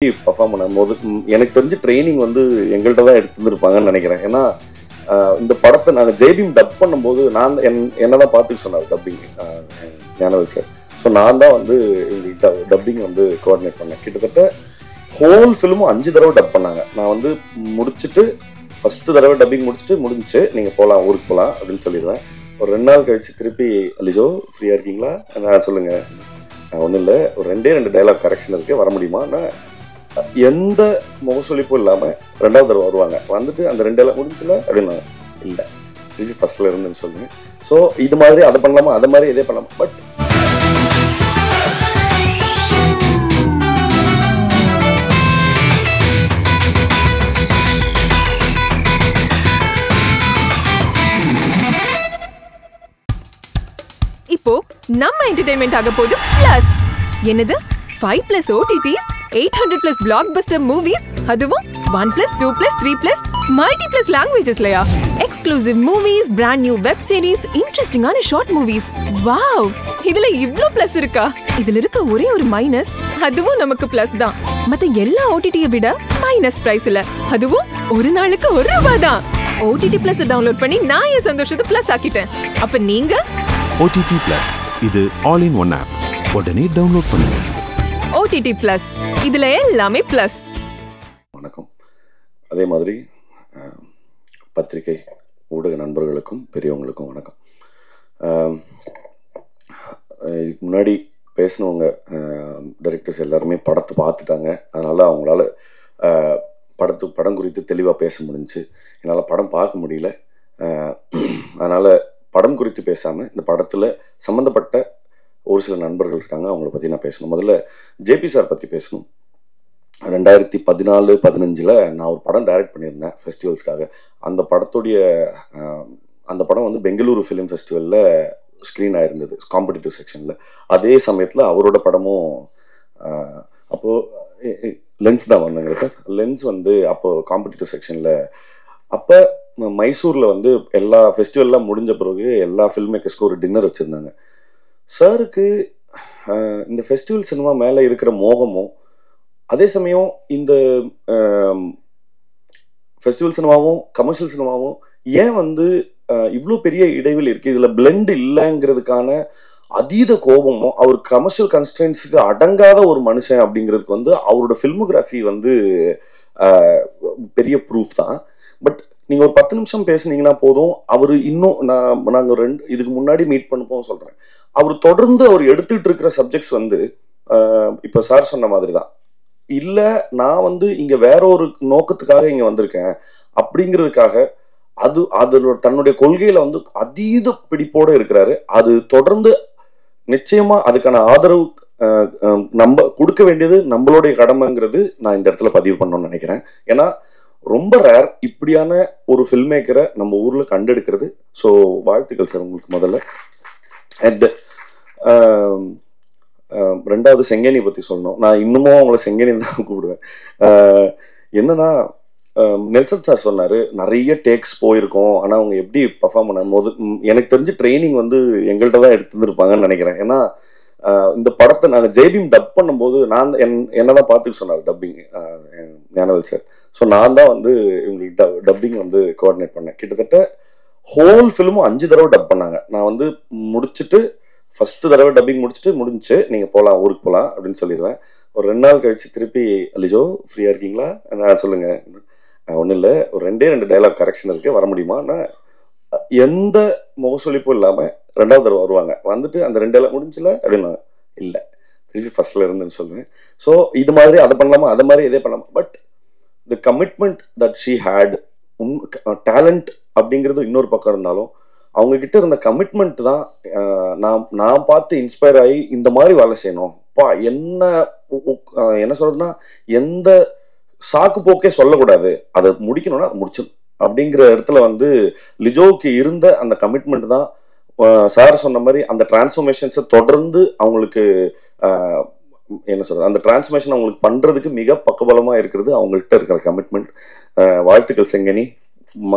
Perform பண்ணும்போது எனக்கு தெரிஞ்சு ட்ரைனிங் வந்து எங்கள்கிட்ட தான் எடுத்துருப்பாங்கன்னு நினைக்கிறேன். ஏன்னா இந்த படத்தை நாங்கள் ஜெய்பீம் டப் பண்ணும்போது நான் என்னதான் பார்த்துக்க சொன்னார் டப்பிங் ஞானவேல் சார். ஸோ நான் தான் வந்து டப்பிங் வந்து கோஆர்டினேட் பண்ணேன். கிட்டத்தட்ட ஹோல் ஃபிலிமும் 5 தடவை டப் பண்ணாங்க. நான் வந்து முடிச்சுட்டு ஃபர்ஸ்ட் தடவை டப்பிங் முடிஞ்சுச்சு, நீங்கள் போகலாம், ஊருக்கு போகலாம் அப்படின்னு சொல்லிடுவேன். ஒரு 2 நாள் கழிச்சு திருப்பி அலிஜோ ஃப்ரீயாக இருக்கீங்களா, நான் சொல்லுங்கள், ஒன்றும் இல்லை, ஒரு 2 டைலாக் கரெக்ஷன் இருக்குது, வர முடியுமா? நான் எந்த முகசொலிப்பும் இல்லாமல் 2வது தடவை வருவாங்க. வந்துட்டு அந்த 2 டைலாக் முடிஞ்சுல அப்படின்னு இல்லை, திருப்பி ஃபர்ஸ்ட்ல இருந்துன்னு சொல்லுங்க. ஸோ இது மாதிரி அதை பண்ணலாமா, அதை மாதிரி இதே பண்ணலாமா. பட் இப்போ நம்ம என்டர்டெயின்மெண்ட் ஆக போகுது பிளஸ். என்னது 5+ OTTs, 800+ blockbuster movies, அதுவும் 1+, 2+, 3+, multi+ languagesலயா? Exclusive movies, brand new web series, இன்ட்ரெஸ்டிங்கான ஷார்ட் மூவிஸ். வாவ், இதுல இவ்ளோ பிளஸ் இருக்கா? இதுல இருக்க ஒரே ஒரு மைனஸ், அதுவும் நமக்கு பிளஸ் தான். மத்த எல்லா OTT-யை விட மைனஸ் பிரைஸ்ல, அதுவும் ஒரு நாளுக்கு ₹1 தான். OTT Plus டவுன்லோட் பண்ணி நான் என் சந்தோஷத்தை பிளஸ் ஆக்கிட்டேன். அப்ப நீங்க OTT Plus, இது ஆல் இன் ஒன் ஆப். உடனே டவுன்லோட் பண்ணுங்க. OTT Plus, இதுல எல்லாமே பிளஸ். வணக்கம். அதே மாதிரி பத்திரிகை ஊடக நண்பர்களுக்கும் பெரியவங்களுக்கும் வணக்கம். இதுக்கு முன்னாடி பேசினவங்க டைரக்டர்ஸ் எல்லாருமே படத்தை பார்த்துட்டாங்க. அதனால அவங்களால படம் குறித்து தெளிவாக பேச முடிஞ்சுச்சு. என்னால் படம் பார்க்க முடியல. அதனால் படம் குறித்து பேசாமல் இந்த படத்தில் சம்மந்தப்பட்ட ஒரு சில நண்பர்கள் இருக்காங்க, அவங்கள பற்றி நான் பேசணும். முதல்ல ஜேபி சார் பற்றி பேசணும். 2014-15 நான் ஒரு படம் டைரக்ட் பண்ணியிருந்தேன் ஃபெஸ்டிவல்ஸ்க்காக. அந்த படம் வந்து பெங்களூரு ஃபிலிம் ஃபெஸ்டிவலில் ஸ்க்ரீன் ஆயிருந்தது, காம்படிட்டிவ் செக்ஷனில். அதே சமயத்தில் அவரோட படமும் அப்போது லென்ஸ் தான் வந்தாங்க சார். லென்ஸ் வந்து அப்போது காம்படிட்டிவ் செக்ஷனில். அப்போ மைசூரில் வந்து எல்லா ஃபெஸ்டிவல்லாம் முடிஞ்ச பிறகு எல்லா ஃபில்ம் மேக்கர்ஸ்க்கும் ஒரு டின்னர் வச்சுருந்தாங்க. சாருக்கு இந்த ஃபெஸ்டிவல் சினிமா மேலே இருக்கிற மோகமும், அதே சமயம் இந்த ஃபெஸ்டிவல் சினிமாவும் கமர்ஷியல் சினிமாவும் ஏன் வந்து இவ்வளோ பெரிய இடைவெளி இருக்குது, இதில் பிளெண்ட் இல்லைங்கிறதுக்கான அதீத கோபமும், அவர் கமர்ஷியல் கன்ஸ்டன்ஸுக்கு அடங்காத ஒரு மனுஷன் அப்படிங்கிறதுக்கு வந்து அவரோட ஃபில்மோகிராஃபி வந்து பெரிய ப்ரூஃப் தான். பட் நீங்கள் ஒரு 10 நிமிஷம் பேசுனீங்கன்னா போதும், அவர் இன்னும் நாங்கள் இதுக்கு முன்னாடி மீட் பண்ணுப்போம் சொல்கிறேன், அவர் தொடர்ந்து அவர் எடுத்துகிட்டு இருக்கிற சப்ஜெக்ட்ஸ் வந்து இப்போ சார் சொன்ன மாதிரி தான். இல்லை நான் வந்து இங்கே வேற ஒரு நோக்கத்துக்காக இங்கே வந்திருக்கேன் அப்படிங்கிறதுக்காக அதோட தன்னுடைய கொள்கையில வந்து அதீத பிடிப்போடு இருக்கிறாரு. அது தொடர்ந்து நிச்சயமா அதுக்கான ஆதரவு நம்ம கொடுக்க வேண்டியது நம்மளுடைய கடமைங்கிறது நான் இந்த இடத்துல பதிவு பண்ணணும்னு நினைக்கிறேன். ஏன்னா ரொம்ப ரேர் இப்படியான ஒரு ஃபில்ம் மேக்கரை நம்ம ஊர்ல கண்டெடுக்கிறது. ஸோ வாழ்த்துக்கள் சார் உங்களுக்கு முதல்ல. அண்ட் 2வது செங்கேனி பத்தி சொல்லணும். நான் இன்னமும் அவங்கள செங்கேனி தான் கூப்பிடுவேன். என்னன்னா நெல்சன் சார் சொன்னாரு நிறைய டேக்ஸ் போயிருக்கோம், ஆனா அவங்க எப்படி பர்ஃபார்ம் பண்ணும்போது எனக்கு தெரிஞ்சு ட்ரைனிங் வந்து எங்கள்கிட்ட தான் எடுத்துருப்பாங்கன்னு நினைக்கிறேன். ஏன்னா இந்த படத்தை நாங்கள் ஜெய்பீம் டப் பண்ணும்போது நான் என்னதான் பார்த்துக்க சொன்னார் டப்பிங் ஞானவேல் சார். ஸோ நான் தான் வந்து இவங்களுக்கு டப்பிங் வந்து கோஆர்டினேட் பண்ணேன். கிட்டத்தட்ட ஹோல் ஃபிலிமும் 5 தடவை டப் பண்ணாங்க. நான் வந்து முடிச்சுட்டு ஃபர்ஸ்ட் தடவை டப்பிங் முடிஞ்சுச்சு, நீங்கள் போகலாம், ஊருக்கு போகலாம் அப்படின்னு சொல்லிடுவேன். ஒரு 2 நாள் கழிச்சு திருப்பி அலிஜோ ஃப்ரீயாக இருக்கீங்களா, நான் சொல்லுங்கள், ஒன்றும் இல்லை, ஒரு 2 டைலாக் கரெக்ஷன் இருக்குது, வர முடியுமா? நான் எந்த முகசொலிப்பும் இல்லாமல் 2வது தடவை வருவாங்க. வந்துட்டு அந்த 2 டைலாக் முடிஞ்சுல அப்படின்னு இல்லை, திருப்பி ஃபர்ஸ்ட்ல இருந்துன்னு சொல்லுவேன். ஸோ இது மாதிரி அதை பண்ணலாமா, அதை மாதிரி இதே பண்ணலாமா. But the commitment that she had, talent அப்படிங்கிறது இன்னொரு பக்கம் இருந்தாலும் அவங்க கிட்ட இருந்த கமிட்மெண்ட் தான் நான் பார்த்து இன்ஸ்பயர் ஆகி இந்த மாதிரி வேலை செய்யணும். என்ன சொல்றதுன்னா, எந்த சாக்கு போக்கே சொல்லக்கூடாது, அதை முடிக்கணும்னா அதை முடிச்சிடும் அப்படிங்கிற இடத்துல வந்து லிஜோவுக்கு இருந்த அந்த கமிட்மெண்ட் தான் சார் சொன்ன மாதிரி அந்த டிரான்ஸ்ஃபர்மேஷன்ஸை தொடர்ந்து அவங்களுக்கு என்ன சொல்றது, அந்த டிரான்ஸ்ஃபர்மேஷன் அவங்களுக்கு பண்றதுக்கு மிக பக்கபலமா இருக்கிறது அவங்கள்ட்ட இருக்கிற கமிட்மெண்ட். வாழ்த்துக்கள் செங்கனி,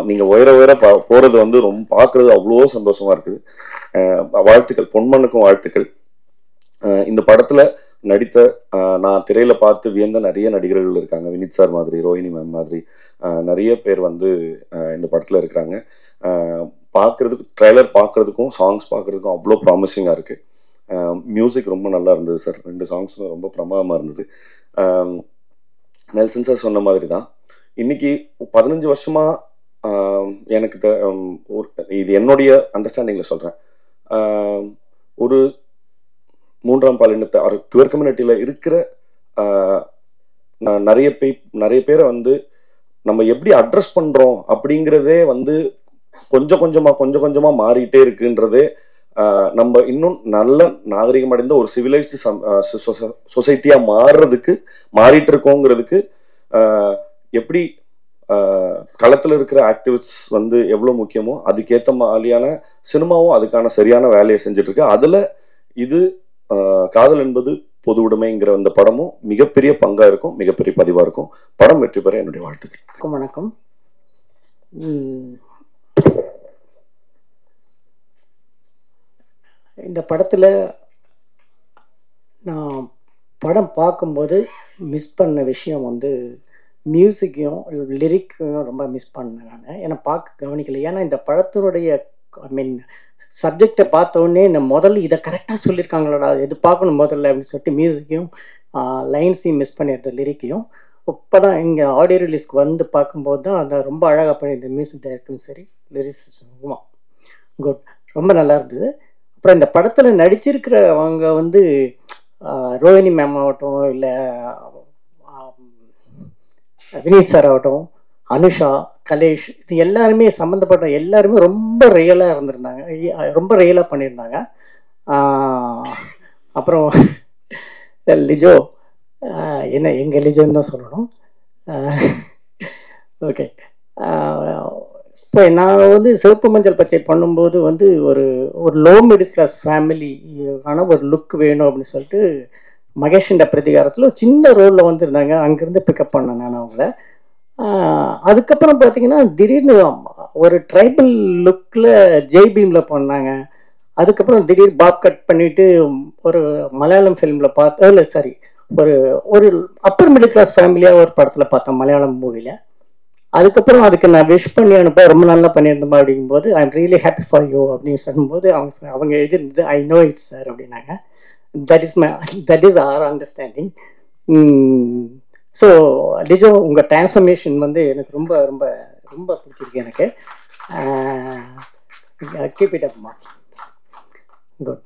நீங்க உயர போறது வந்து ரொம்ப பார்க்கறது அவ்வளோ சந்தோஷமா இருக்குது. வாழ்த்துக்கள், பொன்மனுக்கும் வாழ்த்துக்கள். இந்த படத்துல நடித்த நான் திரையில பார்த்து வியந்த நிறைய நடிகர்கள் இருக்காங்க. வினித் சார் மாதிரி, ரோஹிணி மேம் மாதிரி நிறைய பேர் வந்து இந்த படத்துல இருக்கிறாங்க. பார்க்கறதுக்கு ட்ரெய்லர் பார்க்கறதுக்கும் சாங்ஸ் பார்க்கறதுக்கும் அவ்வளோ ப்ராமிசிங்காக இருக்கு. மியூசிக் ரொம்ப நல்லா இருந்தது சார். 2 சாங்ஸும் ரொம்ப பிரமாதமாக இருந்தது. நெல்சன் சார் சொன்ன மாதிரி தான் இன்னைக்கு 15 வருஷமா எனக்கு இது என்னுடைய அண்டர்ஸ்டாண்டிங்கில் சொல்கிறேன். ஒரு 3ஆம் பாலினத்தை குயர் கம்யூனிட்டியில் இருக்கிற நிறைய பேரை வந்து நம்ம எப்படி அட்ரஸ் பண்ணுறோம் அப்படிங்கிறதே வந்து கொஞ்சம் கொஞ்சமாக மாறிட்டே இருக்குன்றதே நம்ம இன்னும் நல்ல நாகரிகம் அடைந்த ஒரு சிவிலைஸ்டு சொசைட்டியாக மாறிட்டு இருக்கோங்கிறதுக்கு எப்படி களத்தில் இருக்கிற ஆக்டிவிஸ்ட் வந்து எவ்வளோ முக்கியமோ அதுக்கேற்ற மாதிரியான சினிமாவும் அதுக்கான சரியான வேலையை செஞ்சுட்டு இருக்கு. அதில் இது காதல் என்பது பொது உடைமைங்கிற அந்த படமும் மிகப்பெரிய பங்கா இருக்கும், மிகப்பெரிய பதிவா இருக்கும். படம் வெற்றி பெற என்னுடைய வாழ்த்துக்கள். வணக்கம். இந்த படத்துல நான் படம் பார்க்கும்போது மிஸ் பண்ண விஷயம் வந்து மியூசிக்கையும் லிரிக்கையும் ரொம்ப மிஸ் பண்ணேன் நான். ஏன்னா பார்க்க கவனிக்கல. ஏன்னா இந்த படத்தினுடைய சப்ஜெக்டை பார்த்த உடனே நான் முதல்ல இதை கரெக்டாக சொல்லியிருக்காங்களோடா, எது பார்க்கணும் முதல்ல அப்படின்னு சொல்லிட்டு மியூசிக்கையும் லைன்ஸையும் மிஸ் பண்ணியிருந்த லிரிக்கையும் இப்போ தான் இங்கே ஆடியோ ரிலீஸ்க்கு வந்து பார்க்கும்போது தான் அதை ரொம்ப அழகாக பண்ணியிருந்த மியூசிக் டைரக்டரும் சரி லிரிக்ஸும் குட், ரொம்ப நல்லா இருந்தது. அப்புறம் இந்த படத்தில் நடிச்சிருக்கிறவங்க வந்து ரோஹிணி மேம் ஆகட்டும், இல்லை வினீத் சார் ஆகட்டும், அனுஷா, கலேஷ், இது எல்லாருமே சம்மந்தப்பட்ட எல்லாருமே ரொம்ப ரியலாக இருந்திருந்தாங்க, ரொம்ப ரியலாக பண்ணியிருந்தாங்க. அப்புறம் லிஜோ, என்ன எங்கள் லிஜோன்னு தான் சொல்லணும். ஓகே, இப்போ நான் வந்து சிவப்பு மஞ்சள் பச்சை பண்ணும்போது வந்து ஒரு லோ மிடில் கிளாஸ் ஃபேமிலி ஆனால் ஒரு லுக் வேணும் அப்படின்னு சொல்லிட்டு மகேஷிண்ட பிரதிகாரத்தில் ஒரு சின்ன ரோலில் வந்துருந்தாங்க. அங்கேருந்து பிக்கப் பண்ணேன் நான் அவங்கள. அதுக்கப்புறம் பார்த்தீங்கன்னா திடீர்னு ஒரு ட்ரைபல் லுக்கில் ஜெய்பீமில் பண்ணாங்க. அதுக்கப்புறம் திடீர் பாப் கட் பண்ணிவிட்டு ஒரு மலையாளம் ஃபிலிமில் பார்த்தேன், இல்லை சாரி, ஒரு அப்பர் மிடில் கிளாஸ் ஃபேமிலியாக ஒரு படத்தில் பார்த்தேன் மலையாளம் மூவியில். அதுக்கப்புறம் அதுக்கு நான் விஷ் பண்ணி அனுப்ப ரொம்ப நல்லா பண்ணியிருந்தோம் அப்படிங்கும்போது I am really happy for you அப்படின்னு சொல்லும்போது அவங்க எழுதிருந்தது ஐ நோ இட் சார் அப்படின்னாங்க. That is our understanding. So Lijo, உங்கள் டிரான்ஸ்ஃபர்மேஷன் வந்து எனக்கு ரொம்ப ரொம்ப ரொம்ப பிடிச்சிருக்கு எனக்கு. கீப் இட் அப்மா, குட்.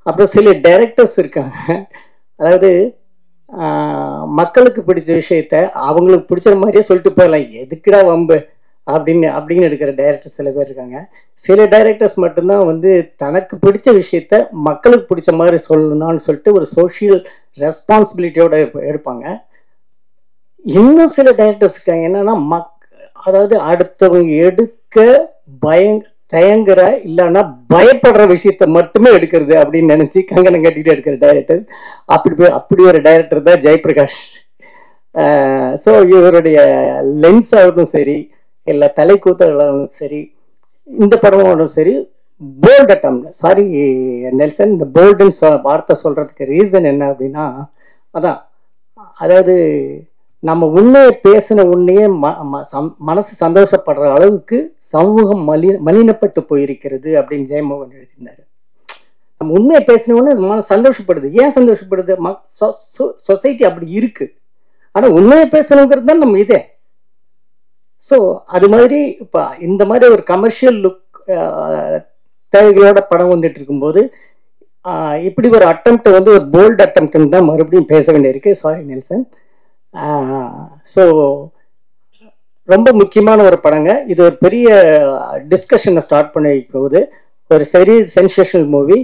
அப்புறம் சில டைரக்டர்ஸ் இருக்காங்க, அதாவது மக்களுக்கு பிடிச்ச விஷயத்த அவங்களுக்கு பிடிச்ச மாதிரியே சொல்லிட்டு போயிடலாம், எதுக்குடா வம்பு அப்படின்னு எடுக்கிற டைரக்டர்ஸ் சில பேர் இருக்காங்க. சில டைரக்டர்ஸ் மட்டும்தான் வந்து தனக்கு பிடிச்ச விஷயத்த மக்களுக்கு பிடிச்ச மாதிரி சொல்லணும்னு சொல்லிட்டு ஒரு சோஷியல் ரெஸ்பான்சிபிலிட்டியோட எடுப்பாங்க. இன்னும் சில டைரக்டர்ஸ் இருக்காங்க என்னன்னா அதாவது அடுத்தவங்க எடுக்க தயங்குற இல்லைன்னா பயப்படுற விஷயத்த மட்டுமே எடுக்கிறது அப்படின்னு நினைச்சு கங்கணம் கட்டிட்டு எடுக்கிற டைரக்டர்ஸ். அப்படி ஒரு டைரக்டர் தான் ஜெயபிரகாஷ். ஸோ இவருடைய லென்ஸ் ஆகட்டும் சரி, இல்லை தலைக்கூத்தாலும் சரி, இந்த படமும் சரி, போல்ட் அட்டம், சாரி நெல்சன், இந்த போல்டுன்னு வார்த்தை சொல்றதுக்கு ரீசன் என்ன அப்படின்னா அதான், அதாவது நம்ம உண்மையை பேசின உண்மையே மனசு சந்தோஷப்படுற அளவுக்கு சமூகம் மலினப்பட்டு போயிருக்கிறது அப்படின்னு ஜெயமோகன் எழுதினாரு. நம்ம உண்மையை பேசின உடனே மனசு சந்தோஷப்படுது. ஏன் சந்தோஷப்படுது? சொசைட்டி அப்படி இருக்கு. ஆனா உண்மையை பேசணுங்கிறது தான் நம்ம இதே. ஸோ அது மாதிரி இப்போ இந்த மாதிரி ஒரு கமர்ஷியல் லுக் தேவைகளோட படம் வந்துட்டு இருக்கும்போது இப்படி ஒரு அட்டம்ப்ட் வந்து ஒரு போல்ட் அட்டம்ப்ட்னு தான் மறுபடியும் பேச வேண்டியிருக்கு. Sorry Nelson. ஸோ ரொம்ப முக்கியமான ஒரு படங்க இது. ஒரு பெரிய டிஸ்கஷனை ஸ்டார்ட் பண்ணி போகுது. ஒரு சரி சென்சேஷனல் மூவி.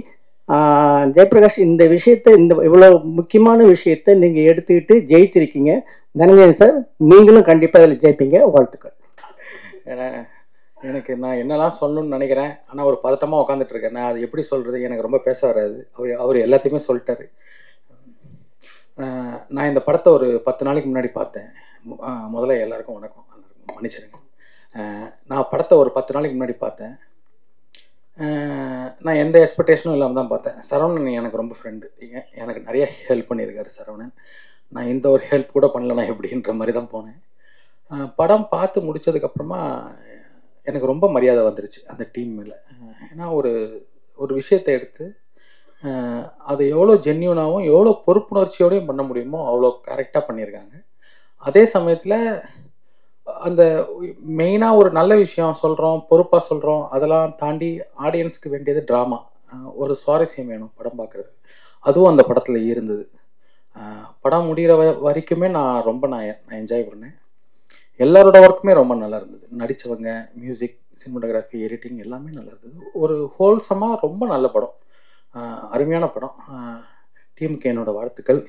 ஜெயபிரகாஷ், இந்த விஷயத்தை, இந்த இவ்வளோ முக்கியமான விஷயத்தை நீங்கள் எடுத்துக்கிட்டு ஜெயிச்சிருக்கீங்க. தனஞ்சயன் சார், நீங்களும் கண்டிப்பாக அதில் ஜெயிப்பீங்க. வாழ்த்துக்கள். எனக்கு நான் என்னெல்லாம் சொல்லணும்னு நினைக்கிறேன், ஆனால் ஒரு பதட்டமாக உட்காந்துட்டு இருக்கேன். நான் அது எப்படி சொல்கிறது, எனக்கு ரொம்ப பேச வராது. அவர் எல்லாத்தையுமே சொல்லிட்டாரு. நான் இந்த படத்தை ஒரு 10 நாளைக்கு முன்னாடி பார்த்தேன். முதல்ல எல்லாருக்கும் வணக்கம், மன்னிச்சிருங்க. நான் படத்தை ஒரு 10 நாளைக்கு முன்னாடி பார்த்தேன். நான் எந்த எக்ஸ்பெக்டேஷனும் இல்லாமல் தான் பார்த்தேன். சரவணன் எனக்கு ரொம்ப ஃப்ரெண்டு, எனக்கு நிறைய ஹெல்ப் பண்ணியிருக்காரு சரவணன். நான் இந்த ஒரு ஹெல்ப் கூட பண்ணலண்ணா எப்படின்ற மாதிரி தான் போனேன். படம் பார்த்து முடித்ததுக்கப்புறமா எனக்கு ரொம்ப மரியாதை வந்துருச்சு அந்த டீம் மேலே. ஏன்னா ஒரு விஷயத்தை எடுத்து அதை எவ்வளோ ஜென்யூனாகவும் எவ்வளோ பொறுப்புணர்ச்சியோடையும் பண்ண முடியுமோ அவ்வளோ கரெக்டாக பண்ணியிருக்காங்க. அதே சமயத்தில் அந்த மெயினாக ஒரு நல்ல விஷயம் சொல்கிறோம், பொறுப்பாக சொல்கிறோம், அதெல்லாம் தாண்டி ஆடியன்ஸ்க்கு வேண்டியது ட்ராமா, ஒரு சுவாரஸ்யம் வேணும் படம் பார்க்குறது. அதுவும் அந்த படத்தில் இருந்தது. படம் முடிகிற வரைக்குமே நான் என்ஜாய் பண்ணேன். எல்லாரோட ஒர்க்குமே ரொம்ப நல்லா இருந்தது. நடித்தவங்க, மியூசிக், சினிமோட்டோகிராஃபி, எடிட்டிங் எல்லாமே நல்லா இருந்தது. ஒரு ஹோல்சமாக ரொம்ப நல்ல படம், அருமையான படம். டீமுக்கு என்னோட வாழ்த்துக்கள்.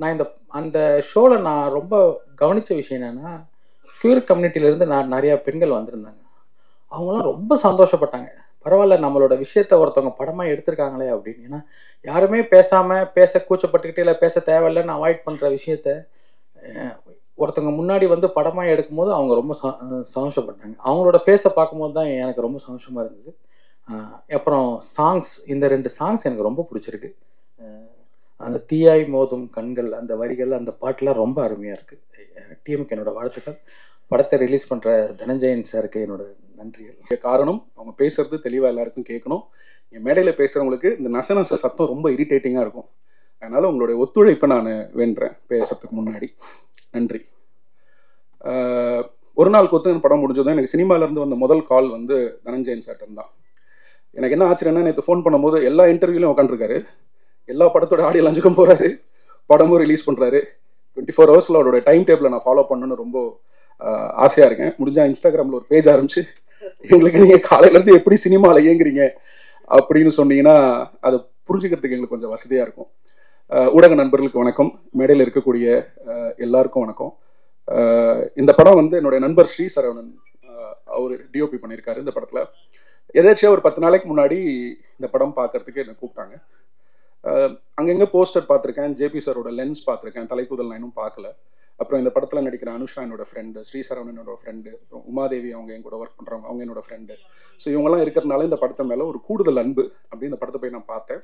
நான் அந்த ஷோவில் நான் ரொம்ப கவனித்த விஷயம் என்னென்னா, க்யூர் கம்யூனிட்டியிலேருந்து நிறையா பெண்கள் வந்திருந்தாங்க. அவங்களாம் ரொம்ப சந்தோஷப்பட்டாங்க. பரவாயில்ல, நம்மளோட விஷயத்த ஒருத்தவங்க படமாக எடுத்திருக்காங்களே அப்படின்னு. ஏன்னா யாருமே பேச கூச்சப்பட்டுக்கிட்டே இல்லை, பேச தேவையில்லைன்னு அவாய்ட் பண்ணுற விஷயத்த ஒருத்தவங்க முன்னாடி வந்து படமாக எடுக்கும்போது அவங்க ரொம்ப சந்தோஷப்பட்டாங்க. அவங்களோட ஃபேஸை பார்க்கும்போது தான் எனக்கு ரொம்ப சந்தோஷமாக இருந்தது. அப்புறம் சாங்ஸ், இந்த 2 சாங்ஸ் எனக்கு ரொம்ப பிடிச்சிருக்கு. அந்த தீயாய் மோதும் கண்கள், அந்த வரிகள், அந்த பாட்டெலாம் ரொம்ப அருமையாக இருக்குது. டீமுக்கு என்னோட வாழ்த்துக்கள். படத்தை ரிலீஸ் பண்ணுற தனஞ்சயன் சாருக்கு என்னோட நன்றிகள். காரணம், அவங்க பேசுறது தெளிவாக எல்லாருக்கும் கேட்கணும். என் மேடையில் பேசுகிறவங்களுக்கு இந்த நச சத்தம் ரொம்ப இரிட்டேட்டிங்காக இருக்கும். அதனால் உங்களுடைய ஒத்துழைப்பை நான் வேண்டுறேன் பேசுறதுக்கு முன்னாடி. நன்றி. ஒரு நாள் கொத்து படம் முடிஞ்சதும் எனக்கு சினிமாவிலேருந்து வந்த முதல் கால் வந்து தனஞ்சயன் சார்டன் தான். எனக்கு என்ன ஆச்சரியன்னா, நேற்று ஃபோன் பண்ணும்போது எல்லா இன்டர்வியூலையும் உட்காந்துருக்காரு, எல்லா படத்தோட ஆடியோ லான்ச்சுக்கும் போகிறாரு, படமும் ரிலீஸ் பண்ணுறாரு. 24 ஹவர்ஸில் அவரோட டைம் டேபிளை நான் ஃபாலோ பண்ணணுன்னு ரொம்ப ஆசையாக இருக்கேன். முடிஞ்சால் இன்ஸ்டாகிராமில் ஒரு பேஜ் ஆரம்பிச்சு எங்களுக்கு நீங்கள் காலையிலேருந்து எப்படி சினிமாவில் இயங்குறீங்க அப்படின்னு சொன்னீங்கன்னா அதை புரிஞ்சுக்கிறதுக்கு எங்களுக்கு கொஞ்சம் வசதியாக இருக்கும். ஊடக நண்பர்களுக்கு வணக்கம், மேடையில் இருக்கக்கூடிய எல்லாருக்கும் வணக்கம். இந்த படம் வந்து என்னுடைய நண்பர் ஸ்ரீ சரவணன் அவர் டிஓபி பண்ணியிருக்காரு. இந்த படத்தில் எதாச்சும் ஒரு 10 நாளைக்கு முன்னாடி இந்த படம் பார்க்கறதுக்கு என்னை கூப்பிட்டாங்க. அங்கங்கே போஸ்டர் பார்த்துருக்கேன், ஜேபி சாரோட லென்ஸ் பார்த்துருக்கேன், தலைப்புதல் நான் இன்னும் பார்க்கல. அப்புறம் இந்த படத்தில் நடிக்கிற அனுஷா என்னோட ஃப்ரெண்டு, ஸ்ரீ சரவணனோட ஃப்ரெண்டு, அப்புறம் உமாதேவி அவங்க என் கூட ஒர்க் பண்ணுறவங்க, அவங்க என்னோட ஃப்ரெண்டு. ஸோ இவங்கெல்லாம் இருக்கிறதுனால இந்த படத்தை மேலே ஒரு கூடுதல் அன்பு அப்படின்னு இந்த படத்தை போய் நான் பார்த்தேன்.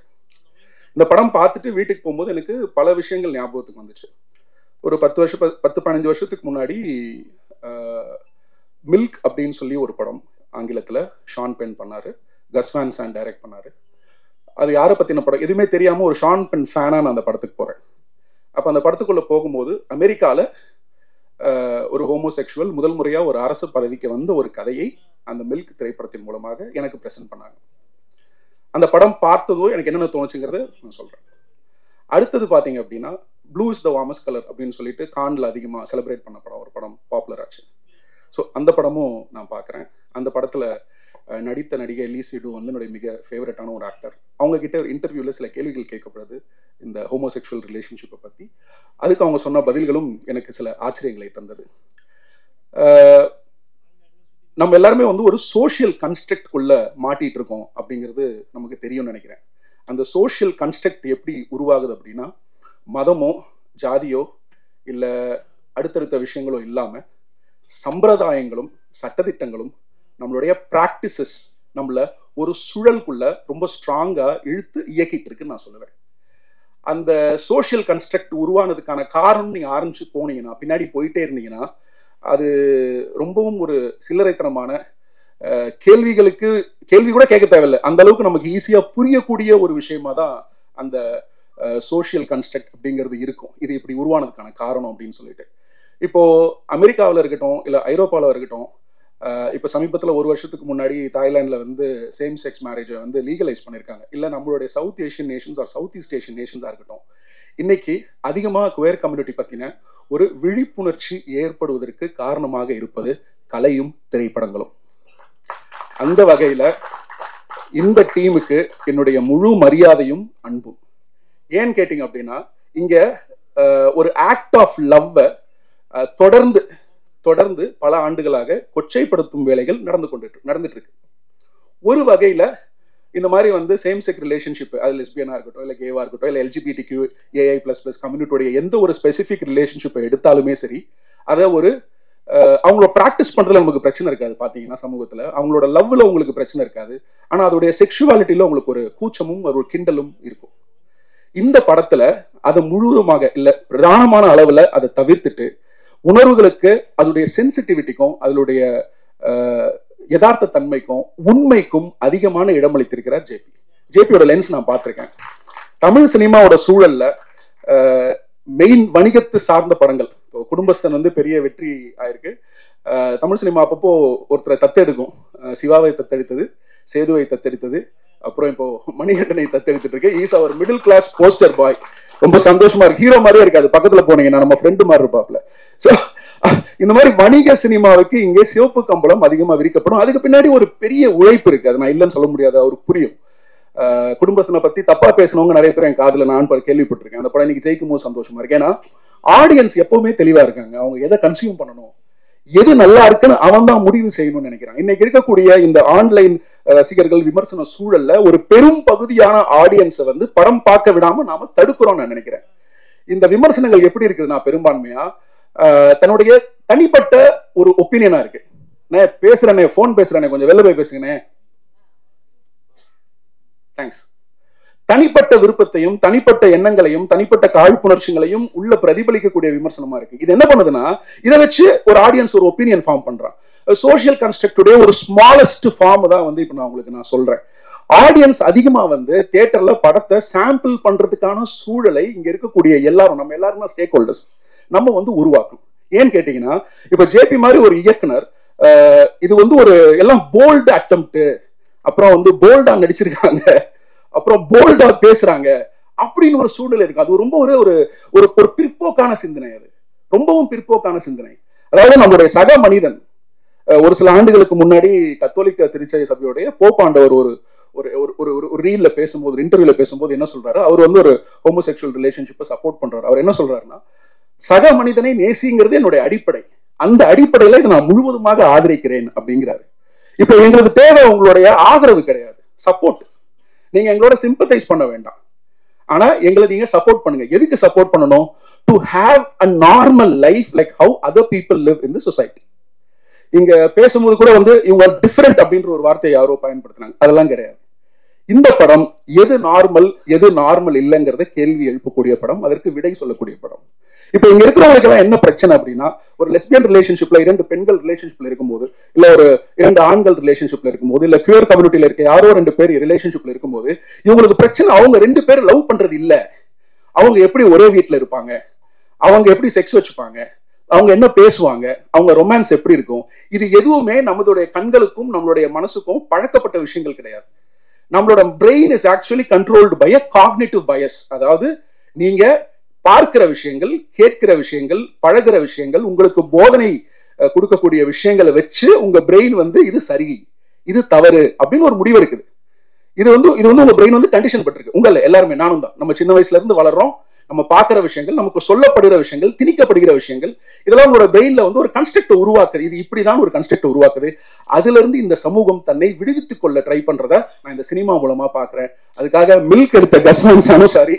இந்த படம் பார்த்துட்டு வீட்டுக்கு போகும்போது எனக்கு பல விஷயங்கள் ஞாபகத்துக்கு வந்துச்சு. ஒரு 10-15 வருஷத்துக்கு முன்னாடி மில்க் அப்படின்னு சொல்லி ஒரு படம் ஆங்கிலத்தில் ஷான் பென் பண்ணார், கஸ் வான் சாண்ட் டைரக்ட் பண்ணார். அது யாரை பற்றின படம் எதுவுமே தெரியாமல் ஒரு ஷான் பென் ஃபேனாக நான் அந்த படத்துக்கு போகிறேன். அப்போ அந்த படத்துக்குள்ளே போகும்போது அமெரிக்காவில் ஒரு ஹோமோசெக்சுவல் முதல் முறையாக ஒரு அரசு பதவிக்கு வந்த ஒரு கதையை அந்த மில்க் திரைப்படத்தின் மூலமாக எனக்கு ப்ரெசென்ட் பண்ணாங்க. அந்த படம் பார்த்ததோ எனக்கு என்னென்ன தோணுச்சுங்கிறத நான் சொல்கிறேன். அடுத்தது பார்த்தீங்க அப்படின்னா, blue is the warmest colour அப்படின்னு சொல்லிட்டு கான்ல அதிகமாக செலிப்ரேட் பண்ண படம், ஒரு படம் பாப்புலர் ஆச்சு. ஸோ அந்த படமும் நான் பார்க்குறேன். அந்த படத்தில் நடித்த நடிகை லீசிடு வந்து என்னுடைய மிக ஃபேவரட்டான ஒரு ஆக்டர். அவங்கக்கிட்ட ஒரு இன்டர்வியூவில் சில கேள்விகள் கேட்கப்படுது இந்த ஹோமோசெக்சுவல் ரிலேஷன்ஷிப்பை பற்றி. அதுக்கு அவங்க சொன்ன பதில்களும் எனக்கு சில ஆச்சரியங்களை தந்தது. நம்ம எல்லாருமே வந்து ஒரு சோஷியல் கன்ஸ்ட்ரக்ட்குள்ளே மாட்டிகிட்டு இருக்கோம் அப்படிங்கிறது நமக்கு தெரியும்னு நினைக்கிறேன். அந்த சோஷியல் கன்ஸ்ட்ரக்ட் எப்படி உருவாகுது அப்படின்னா, மதமோ ஜாதியோ இல்லை அடுத்தடுத்த விஷயங்களோ இல்லாமல் சம்பிரதாயங்களும் சட்டதிட்டங்களும் நம்மளுடைய ப்ராக்டிசஸ் நம்மளை ஒரு சுழலுக்குள்ள ரொம்ப ஸ்ட்ராங்காக இழுத்து இயக்கிட்டு இருக்குன்னு நான் சொல்லுவேன். அந்த சோஷியல் கன்ஸ்ட்ரக்ட் உருவானதுக்கான காரணம் நீங்கள் ஆரம்பிச்சு போனீங்கன்னா, பின்னாடி போயிட்டே இருந்தீங்கன்னா, அது ரொம்பவும் ஒரு சில்லறைத்தனமான கேள்வி கூட கேட்க தேவையில்லை, அந்த அளவுக்கு நமக்கு ஈஸியாக புரியக்கூடிய ஒரு விஷயமா தான் அந்த சோஷியல் கன்ஸ்ட்ரக்ட் அப்படிங்கிறது இருக்கும். இது இப்படி உருவானதுக்கான காரணம் அப்படின்னு சொல்லிட்டு, இப்போ அமெரிக்காவில் இருக்கட்டும் இல்லை ஐரோப்பாவில் இருக்கட்டும், இப்போ சமீபத்தில் ஒரு வருஷத்துக்கு முன்னாடி தாய்லாண்டில் வந்து சேம் செக்ஸ் மேரேஜை வந்து லீகலைஸ் பண்ணியிருக்காங்க. இல்லை நம்மளுடைய South Asian nations or South East Asian நேஷன்ஸாக இருக்கட்டும், இன்னைக்கு அதிகமாக குவேர் கம்யூனிட்டி பற்றின ஒரு விழிப்புணர்ச்சி ஏற்படுவதற்கு காரணமாக இருப்பது கலையும் திரைப்படங்களும். அந்த வகையில் இந்த டீமுக்கு என்னுடைய முழு மரியாதையும் அன்பும். ஏன்னு கேட்டிங்க அப்படின்னா, இங்கே ஒரு ஆக்ட் ஆஃப் லவ்வை தொடர்ந்து பல ஆண்டுகளாக கொச்சைப்படுத்தும் வேலைகள் நடந்துட்டு இருக்கு. ஒரு வகையில இந்த மாதிரி வந்து சேம் செக்ஸ் ரிலேஷன்ஷிப், அது லெஸ்பியனா இருக்கட்டும் இல்லை கேவா இருக்கட்டும் இல்லை LGBTQ AI++ கம்யூனிட்டியோடைய எந்த ஒரு ஸ்பெசிஃபிக் ரிலேஷன்ஷிப்பை எடுத்தாலுமே சரி, அதை ஒரு அவங்களோட ப்ராக்டிஸ் பண்றதுல நமக்கு பிரச்சனை இருக்காது. பாத்தீங்கன்னா சமூகத்துல அவங்களோட லவ்ல உங்களுக்கு பிரச்சனை இருக்காது. ஆனா அதோடைய செக்ஷுவாலிட்டியில உங்களுக்கு ஒரு கூச்சமும் ஒரு கிண்டலும் இருக்கும். இந்த படத்துல அதை முழுவதுமாக இல்ல பிரதானமான அளவுல அதை தவிர்த்துட்டு உணர்வுகளுக்கு அதோடைய சென்சிட்டிவிட்டிக்கும் அதனுடைய யதார்த்த தன்மைக்கும் உண்மைக்கும் அதிகமான இடமளித்திருக்கிறார் ஜேபி. ஜேபியோட லென்ஸ் நான் பார்த்திருக்கேன். தமிழ் சினிமாவோட சூழல்ல மெயின் வணிகத்து சார்ந்த படங்கள், குடும்பஸ்தன் வந்து பெரிய வெற்றி ஆயிருக்கு. தமிழ் சினிமா அப்பப்போ ஒருத்தரை தத்தெடுக்கும். சிவாவை தத்தெடுத்தது, சேதுவை தத்தெடுத்தது, அப்புறம் இப்போ மணிகண்டனை தத்தெடுத்துட்டு இருக்கு. Is our middle class poster boy. ரொம்ப சந்தோஷமா இருக்கு. ஹீரோ மாதிரியே இருக்காது, பக்கத்துல போனீங்கன்னா நம்ம ஃப்ரெண்டு மாதிரி இருப்பாப்ல. ஸோ இந்த மாதிரி வணிக சினிமாவுக்கு இங்கே சிவப்பு கம்பளம் அதிகமா விரிக்கப்படும். அதுக்கு பின்னாடி ஒரு பெரிய உழைப்பு இருக்கு, அது நான் இல்லைன்னு சொல்ல முடியாது, அவருக்கு புரியும். குடும்பத்தினை பத்தி தப்பா பேசினவங்க நிறைய பேர் என் காதுல நான் கேள்விப்பட்டிருக்கேன். அந்த படம் இன்னைக்கு ஜெயிக்கும் போது சந்தோஷமா இருக்கு. ஏன்னா ஆடியன்ஸ் எப்பவுமே தெளிவா இருக்காங்க. அவங்க எதை கன்சியூம் பண்ணணும், எது நல்லா இருக்குன்னு அவன் தான் முடிவு செய்யணும்னு நினைக்கிறாங்க. இன்னைக்கு இருக்கக்கூடிய இந்த ஆன்லைன் ரசிகர்கள் விமர்சன சூழல்ல ஒரு பெரும் பகுதியான ஆடியன்ஸை வந்து படம் பார்க்க விடாம நாம தடுக்கிறோம்னு நான் நினைக்கிறேன். இந்த விமர்சனங்கள் எப்படி இருக்குதுன்னா பெரும்பான்மையா தன்னுடைய தனிப்பட்ட ஒரு ஒப்பீனியனா இருக்கு. நான் பேசுறேனே, போன் பேசுறேனே, கொஞ்சம் வெளில போய் பேசுங்கண்ணே, தேங்க்ஸ். தனிப்பட்ட விருப்பத்தையும் தனிப்பட்ட எண்ணங்களையும் தனிப்பட்ட காழ்ப்புணர்ச்சிகளையும் உள்ள பிரதிபலிக்கக்கூடிய விமர்சனமா இருக்கு. இது என்ன பண்ணுதுன்னா இதை வச்சு ஒரு ஆடியன்ஸ் ஒரு ஒப்பீனியன் ஃபார்ம் பண்றான். சோசியல் கன்ஸ்ட்ரக்டுடைய ஒரு ஸ்மாலஸ்ட் ஃபார்ம் தான் வந்து இப்ப நான் உங்களுக்கு சொல்றேன். ஆடியன்ஸ் அதிகமா வந்து தியேட்டர்ல படத்தை சாம்பிள் பண்றதுக்கான சூழலை இங்க இருக்கக்கூடிய எல்லாரும், நம்ம எல்லாரும் தான் ஸ்டேக் ஹோல்டர்ஸ், நம்ம வந்து உருவாக்கணும். ஏன்னு கேட்டீங்கன்னா இப்ப ஜேபி மாதிரி ஒரு இயக்குனர் இது வந்து ஒரு எல்லாம் போல்டு அட்டெம்ப்ட், அப்புறம் வந்து போல்டா நடிச்சிருக்காங்க, அப்புறம் போல்டா பேசுறாங்க அப்படின்னு ஒரு சூழ்நிலை இருக்கு. அது ரொம்ப ஒரு ஒரு ஒரு பிற்போக்கான சிந்தனை, அது ரொம்பவும் பிற்போக்கான சிந்தனை. அதாவது நம்மளுடைய சக மனிதன் ஒரு சில ஆண்டுகளுக்கு முன்னாடி கத்தோலிக்க திருச்சபை சபையுடைய போப்பாண்டவர் ஒரு ஒரு ரீல்ல பேசும்போது, இன்டர்வியூல பேசும்போது என்ன சொல்றாரு, அவர் வந்து ஒரு ஹோமோசெக்சுவல் ரிலேஷன்ஷிப்பை சப்போர்ட் பண்றாரு. அவர் என்ன சொல்றாருன்னா, சக மனிதனை நேசிங்கிறது என்னுடைய அடிப்படை, அந்த அடிப்படையில இதை நான் முழுவதுமாக ஆதரிக்கிறேன் அப்படிங்கிறாரு. இப்ப எங்களுக்கு தேவை உங்களுடைய ஆதரவு கிடையாது, சப்போர்ட். நீங்க எங்களோட சிம்பத்தைஸ் பண்ண வேண்டாம், ஆனா எங்களை நீங்க சப்போர்ட் பண்ணுங்க. எதுக்கு சப்போர்ட் பண்ணணும்? To have a normal life like how other people live in the society. இங்க பேசும்போது கூட வந்து இவங்க டிஃபரெண்ட் அப்படின்ற ஒரு வார்த்தையை யாரோ பயன்படுத்தினாங்க, அதெல்லாம் கிடையாது. இந்த படம் எது நார்மல் இல்லைங்கிறத கேள்வி எழுப்பக்கூடிய படம், அதற்கு விடை சொல்லக்கூடிய படம். இப்ப இங்க இருக்கிறவங்களுக்கு எல்லாம் என்ன பிரச்சனை அப்படின்னா, ஒரு லெஸ்பியன் ரிலேஷன்ஷிப்ல 2 பெண்கள் ரிலேஷன்ஷிப்ல இருக்கும்போது, இல்ல ஒரு 2 ஆண்கள் ரிலேஷன்ஷிப்ல இருக்கும்போது, இல்ல கியூர் கம்யூனிட்டியில இருக்க யாரோ 2 பேர் ரிலேஷன்ஷிப்ல இருக்கும்போது இவங்களுக்கு பிரச்சனை அவங்க 2 பேர் லவ் பண்றது இல்ல, அவங்க எப்படி ஒரே வீட்டுல இருப்பாங்க, அவங்க எப்படி செக்ஸ் வச்சுப்பாங்க, அவங்க என்ன பேசுவாங்க, அவங்க ரொமான்ஸ் எப்படி இருக்கும், இது எதுவுமே நம்மளுடைய கண்களுக்கும் நம்மளுடைய மனசுக்கும் பழக்கப்பட்ட விஷயங்கள் கிடையாது. நம்மளோட brain is actually controlled by a cognitive bias. அதாவது நீங்க பார்க்கிற விஷயங்கள், கேட்கிற விஷயங்கள், பழகிற விஷயங்கள், உங்களுக்கு போதனை கொடுக்கக்கூடிய விஷயங்களை வச்சு உங்க பிரெயின் வந்து இது சரி இது தவறு அப்படின்னு ஒரு முடிவு இருக்குது. இது வந்து உங்க பிரெயின் வந்து கண்டிஷன் பட்டிருக்கு. உங்கள எல்லாருமே, நானும் தான், நம்ம சின்ன வயசுல இருந்து வளர்றோம், நம்ம பார்க்கிற விஷயங்கள், நமக்கு சொல்லப்படுகிற விஷயங்கள், திணிக்கப்படுகிற விஷயங்கள், இதெல்லாம் உங்களோட பிரெயின்ல வந்து ஒரு கன்ஸ்ட்ரக்ட் உருவாக்குது. இது இப்படிதான் ஒரு கன்ஸ்ட்ரக்ட் உருவாக்குது. அதுல இருந்து இந்த சமூகம் தன்னை விடுவித்துக் கொள்ள ட்ரை பண்றத நான் இந்த சினிமா மூலமா பாக்குறேன். அதுக்காக மில்க் எடுத்த கஸ்மான்ஸானும் சரி,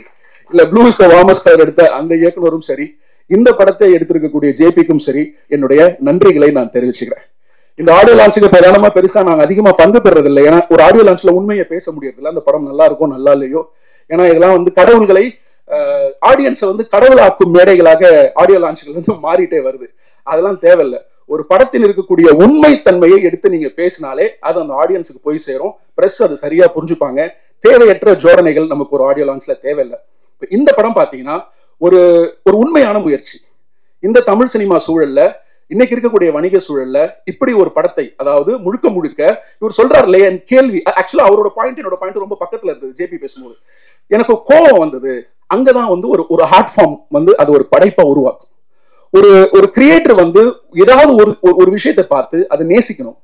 இல்ல blue is the warmest colour எடுத்த அந்த இயக்குனரும் சரி, இந்த படத்தை எடுத்திருக்கக்கூடிய ஜேபிக்கும் சரி, என்னுடைய நன்றிகளை நான் தெரிவிச்சுக்கிறேன். இந்த ஆடியோ லான்ச்சுக்கு பிரதானமா பெருசா நாங்க அதிகமா பங்கு பெறது இல்லை. ஏன்னா ஒரு ஆடியோ லான்ச்ல உண்மையை பேச முடியறதில்ல, அந்த படம் நல்லா இருக்கும் நல்லா இல்லையோ. ஏன்னா இதெல்லாம் வந்து கடவுள்களை ஆடியன்ஸை வந்து கடவுளாக்கும் மேடைகளாக ஆடியோ லான்ச்சுகள் வந்து மாறிட்டே வருது. அதெல்லாம் தேவையில்லை. ஒரு படத்தில் இருக்கக்கூடிய உண்மை தன்மையை எடுத்து நீங்க பேசினாலே அது அந்த ஆடியன்ஸுக்கு போய் சேரும். பிரஸ் அது சரியா புரிஞ்சுப்பாங்க. தேவையற்ற ஜோடனைகள் நமக்கு ஒரு ஆடியோ லான்ச்ல தேவையில்லை. இந்த படம் பாத்தீங்கன்னா ஒரு உண்மையான முயற்சி. இந்த தமிழ் சினிமா சூழல்ல, இன்னைக்கு இருக்கக்கூடிய வணிக சூழல்ல இப்படி ஒரு படத்தை, அதாவது முழுக்க முழுக்க இவர் சொல்றாரு இல்லையா கேள்வி, ஆக்சுவலா அவரோட பாயிண்ட் என்னோட பாயிண்ட் ரொம்ப பக்கத்துல இருந்தது. ஜேபி பேசும்போது எனக்கு கோபம் வந்தது. அங்கதான் வந்து ஒரு ஹார்ட் ஃபார்ம் வந்து அது ஒரு படைப்பா உருவாக்கும். ஒரு கிரியேட்டர் வந்து ஏதாவது ஒரு விஷயத்தை பார்த்து அதை நேசிக்கணும்,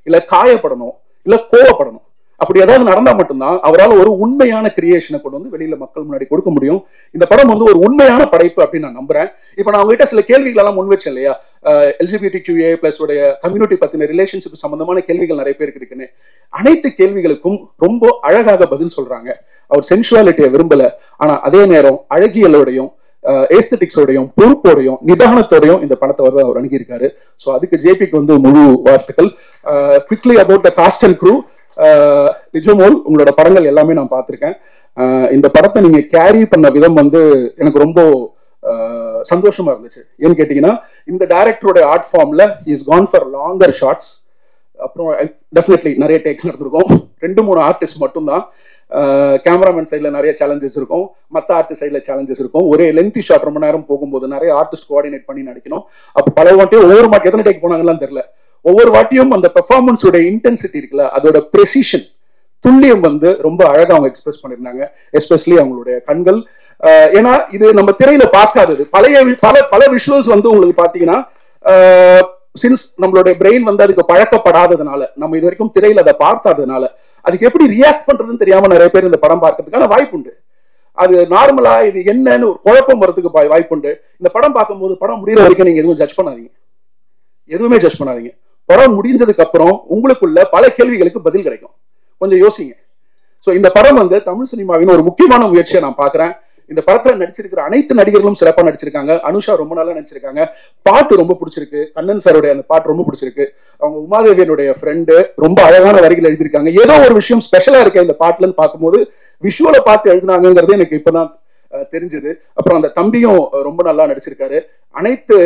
இல்ல காயப்படணும், இல்ல கோவப்படணும். அப்படி ஏதாவது நடந்தா மட்டும்தான் அவரால் ஒரு உண்மையான கிரியேஷனை கொண்டு வந்து வெளியில மக்கள் முன்னாடி கொடுக்க முடியும். இந்த படம் வந்து ஒரு உண்மையான படைப்பு அப்படின்னு நான் நம்புறேன். இப்ப நான் உங்ககிட்ட சில கேள்விகள் எல்லாம் முன் வச்சேன் இல்லையா, LGBTQIA+ உடைய கம்யூனிட்டி பத்தின ரிலேஷன்ஷிப் சம்பந்தமான கேள்விகள் நிறைய பேருக்கு இருக்குன்னு. அனைத்து கேள்விகளுக்கும் ரொம்ப அழகாக பதில் சொல்றாங்க. அவர் சென்சுவாலிட்டியை விரும்பல, ஆனா அதே நேரம் அழகியலோடையும் ஏஸ்தட்டிக்ஸோடையும் பொறுப்போடையும் நிதானத்தோடையும் இந்த படத்தை வந்து அவர் அணுகியிருக்காரு. ஸோ அதுக்கு ஜேபிக்கு வந்து முழு வாழ்த்துக்கள். Quickly about the cast and crew, Nijamol உங்களோட படங்கள் எல்லாமே நான் பார்த்துருக்கேன். இந்த படத்தை நீங்க கேரி பண்ண விதம் வந்து எனக்கு ரொம்ப சந்தோஷமா இருந்துச்சு. ஏன்னு கேட்டீங்கன்னா இந்த டைரக்டரோட ஆர்ட் ஃபார்ம்ல is gone for longer shots. அப்புறம் டெஃபினெட்லி நிறைய டேக்ஸ் நடந்திருக்கும். 2-3 ஆர்டிஸ்ட் மட்டும்தான். கேமராமேன் சைடில் நிறைய சேலஞ்சஸ் இருக்கும், மற்ற ஆர்டிஸ்ட் சைடில் சேலஞ்சஸ் இருக்கும். ஒரே லென்த்தி ஷாட் ரொம்ப நேரம் போகும்போது நிறைய ஆர்டிஸ்ட் கோஆர்டினேட் பண்ணி நடிக்கணும். அப்போ பல வாட்டியும் ஒவ்வொரு வாட்டி எத்தனை டேக் போனாங்கன்னு தெரியல. ஒவ்வொரு வாட்டியும் அந்த பெர்ஃபார்மன்ஸோட இன்டென்சிட்டி இருக்குல்ல, அதோட ப்ரெசிஷன், துல்லியம் வந்து ரொம்ப அழகாக அவங்க எக்ஸ்பிரஸ் பண்ணியிருந்தாங்க. எஸ்பெஷலி அவங்களுடைய கண்கள். ஏன்னா இது நம்ம திரையில பார்க்காதது. பல விஷுவல்ஸ் வந்து உங்களுக்கு பார்த்தீங்கன்னா சின்ஸ் நம்மளுடைய பிரெயின் வந்து அதுக்கு பழக்கப்படாததுனால, நம்ம இது வரைக்கும் திரையில அதை பார்க்காததுனால அதுக்கு எப்படி ரியாக்ட் பண்றதுன்னு தெரியாம நிறைய பேர் இந்த படம் பார்க்கறதுக்கான வாய்ப்புண்டு. அது நார்மலா இது என்னன்னு ஒரு குழப்பம் வரதுக்கு வாய்ப்புண்டு. இந்த படம் பார்க்கும்போது படம் முடிகிற வரைக்கும் நீங்க எதுவும் ஜட்ஜ் பண்ணாதீங்க, எதுவுமே ஜட்ஜ் பண்ணாதீங்க. படம் முடிஞ்சதுக்கு அப்புறம் உங்களுக்குள்ள பல கேள்விகளுக்கு பதில் கிடைக்கும், கொஞ்சம் யோசிங்க. ஸோ இந்த படம் வந்து தமிழ் சினிமாவின் ஒரு முக்கியமான முயற்சியை நான் பார்க்குறேன். இந்த படத்துல நடிச்சிருக்கிற அனைத்து நடிகர்களும் சிறப்பாக நடிச்சிருக்காங்க. அனுஷா ரொம்ப நல்லா நடிச்சிருக்காங்க. பாட்டு ரொம்ப பிடிச்சிருக்கு. கண்ணன் சாருடைய அந்த பாட்டு ரொம்ப பிடிச்சிருக்கு. அவங்க உமாதேவியனுடைய ஃப்ரெண்டு ரொம்ப அழகான வரிகள் எழுதியிருக்காங்க. ஏதோ ஒரு விஷயம் ஸ்பெஷலா இருக்கு இந்த பாட்டுலன்னு பார்க்கும்போது விஷுவலை பார்த்து எழுதினாங்கிறது எனக்கு இப்பதான் தெரிஞ்சது. அப்புறம் அந்த தம்பியும் ரொம்ப நல்லா நடிச்சிருக்காரு. அனைத்து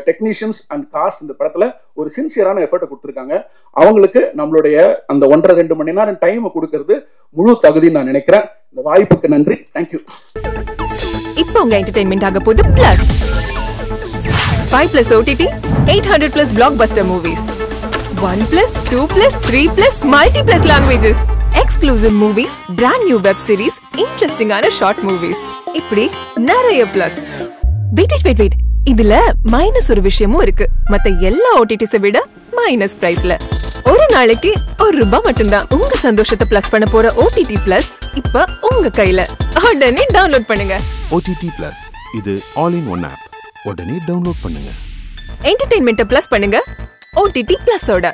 டெக்னீஷியன்ஸ் அண்ட் காஸ்ட் இந்த படத்துல ஒரு சின்சியரான எஃபர்ட்டை கொடுத்துருக்காங்க. அவங்களுக்கு நம்மளுடைய அந்த 1.5-2 மணி நேரம் டைம் கொடுக்கறது முழு தகுதின்னு நான் நினைக்கிறேன். இந்த வாய்ப்புக்கு நன்றி. தேங்க்யூ. இப்போ உங்க என்டர்டெயின்மெண்ட் ஆக போகுது plus 5+ OTT 800+ blockbuster movies 1+, 2+, 3+ multi+ languages exclusive movies, brand new web series, interesting ஆன short movies, இப்படி நிறைய பிளஸ். வெயிட் இதுல மைனஸ் ஒரு விஷயமும் இருக்கு. மத்த எல்லா OTTs விட மைனஸ் பிரைஸ்ல ஒரு நாளைக்கு ₹1 மட்டும்தான். உங்க சந்தோஷத்தை பிளஸ் பண்ண போற OTT பிளஸ் இப்ப உங்க கையில. உடனே டவுன்லோட் பண்ணுங்க. OTT Plus இது ஆல் இன் ஒன் ஆப். உடனே டவுன்லோட் பண்ணுங்க. என்டர்டெயின்மெண்ட்டை பிளஸ் பண்ணுங்க OTT பிளஸோட.